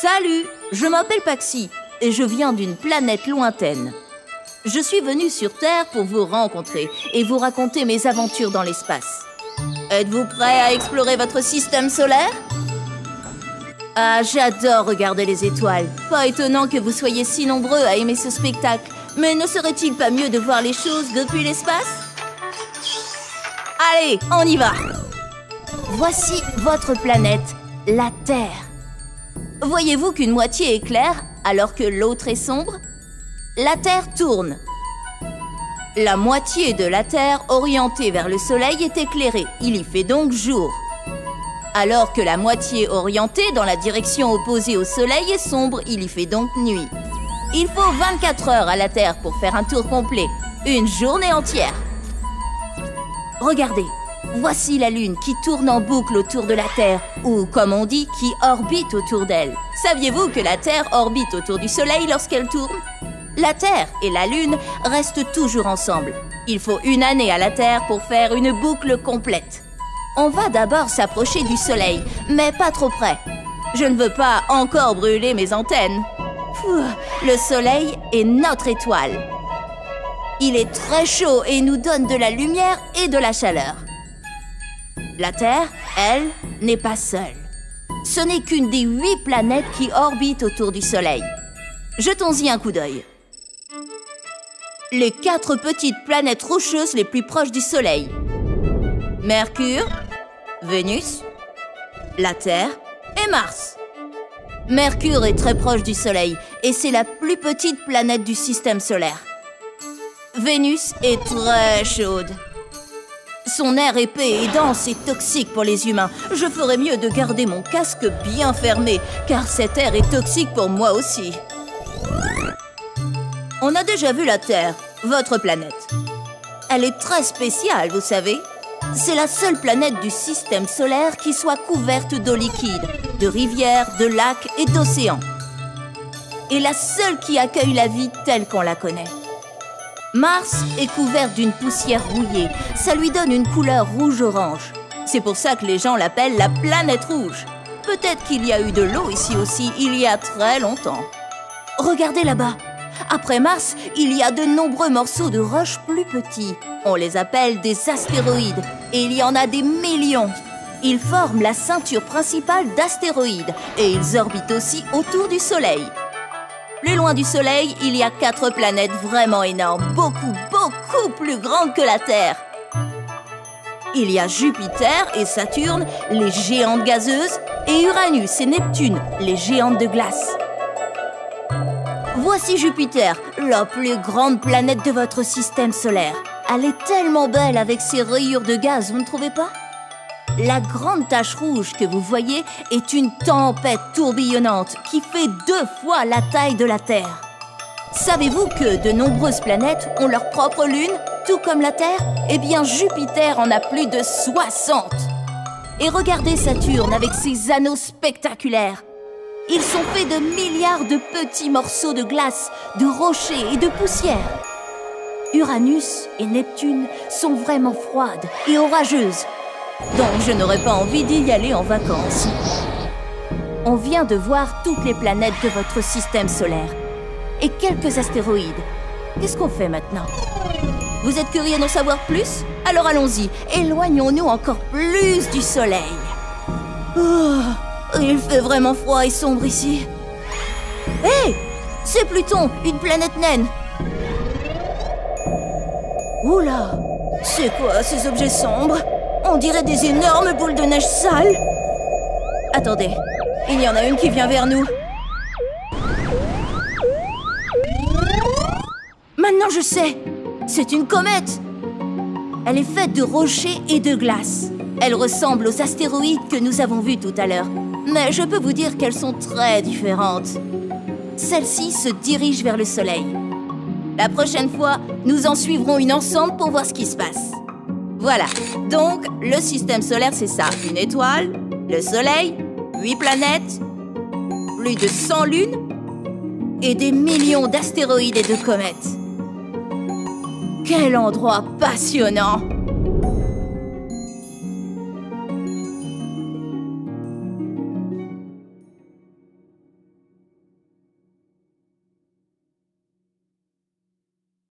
Salut, je m'appelle Paxi et je viens d'une planète lointaine. Je suis venu sur Terre pour vous rencontrer et vous raconter mes aventures dans l'espace. Êtes-vous prêts à explorer votre système solaire? Ah, j'adore regarder les étoiles. Pas étonnant que vous soyez si nombreux à aimer ce spectacle. Mais ne serait-il pas mieux de voir les choses depuis l'espace? Allez, on y va! Voici votre planète, la Terre. Voyez-vous qu'une moitié est claire alors que l'autre est sombre? La Terre tourne. La moitié de la Terre orientée vers le Soleil est éclairée. Il y fait donc jour. Alors que la moitié orientée dans la direction opposée au Soleil est sombre. Il y fait donc nuit. Il faut 24 heures à la Terre pour faire un tour complet. Une journée entière. Regardez. Voici la Lune qui tourne en boucle autour de la Terre, ou comme on dit, qui orbite autour d'elle. Saviez-vous que la Terre orbite autour du Soleil lorsqu'elle tourne? La Terre et la Lune restent toujours ensemble. Il faut une année à la Terre pour faire une boucle complète. On va d'abord s'approcher du Soleil, mais pas trop près. Je ne veux pas encore brûler mes antennes. Le Soleil est notre étoile. Il est très chaud et nous donne de la lumière et de la chaleur. La Terre, elle, n'est pas seule. Ce n'est qu'une des 8 planètes qui orbitent autour du Soleil. Jetons-y un coup d'œil. Les 4 petites planètes rocheuses les plus proches du Soleil. Mercure, Vénus, la Terre et Mars. Mercure est très proche du Soleil et c'est la plus petite planète du système solaire. Vénus est très chaude. Son air épais et dense est toxique pour les humains. Je ferais mieux de garder mon casque bien fermé, car cet air est toxique pour moi aussi. On a déjà vu la Terre, votre planète. Elle est très spéciale, vous savez. C'est la seule planète du système solaire qui soit couverte d'eau liquide, de rivières, de lacs et d'océans. Et la seule qui accueille la vie telle qu'on la connaît. Mars est couvert d'une poussière rouillée. Ça lui donne une couleur rouge-orange. C'est pour ça que les gens l'appellent la planète rouge. Peut-être qu'il y a eu de l'eau ici aussi, il y a très longtemps. Regardez là-bas. Après Mars, il y a de nombreux morceaux de roches plus petits. On les appelle des astéroïdes. Et il y en a des millions. Ils forment la ceinture principale d'astéroïdes. Et ils orbitent aussi autour du Soleil. Plus loin du Soleil, il y a 4 planètes vraiment énormes, beaucoup plus grandes que la Terre. Il y a Jupiter et Saturne, les géantes gazeuses, et Uranus et Neptune, les géantes de glace. Voici Jupiter, la plus grande planète de votre système solaire. Elle est tellement belle avec ses rayures de gaz, vous ne trouvez pas? La grande tache rouge que vous voyez est une tempête tourbillonnante qui fait 2 fois la taille de la Terre. Savez-vous que de nombreuses planètes ont leur propre lune, tout comme la Terre? Eh bien, Jupiter en a plus de 60. Et regardez Saturne avec ses anneaux spectaculaires. Ils sont faits de milliards de petits morceaux de glace, de rochers et de poussière. Uranus et Neptune sont vraiment froides et orageuses. Donc je n'aurais pas envie d'y aller en vacances. On vient de voir toutes les planètes de votre système solaire. Et quelques astéroïdes. Qu'est-ce qu'on fait maintenant? Vous êtes curieux d'en savoir plus? Alors allons-y, éloignons-nous encore plus du Soleil. Oh, il fait vraiment froid et sombre ici. Hé! C'est Pluton, une planète naine. Oula! C'est quoi ces objets sombres? On dirait des énormes boules de neige sales. Attendez, il y en a une qui vient vers nous. Maintenant je sais, c'est une comète. Elle est faite de rochers et de glace. Elle ressemble aux astéroïdes que nous avons vus tout à l'heure. Mais je peux vous dire qu'elles sont très différentes. Celle-ci se dirige vers le Soleil. La prochaine fois, nous en suivrons une ensemble pour voir ce qui se passe. Voilà, donc le système solaire c'est ça, une étoile, le Soleil, 8 planètes, plus de 100 lunes et des millions d'astéroïdes et de comètes. Quel endroit passionnant!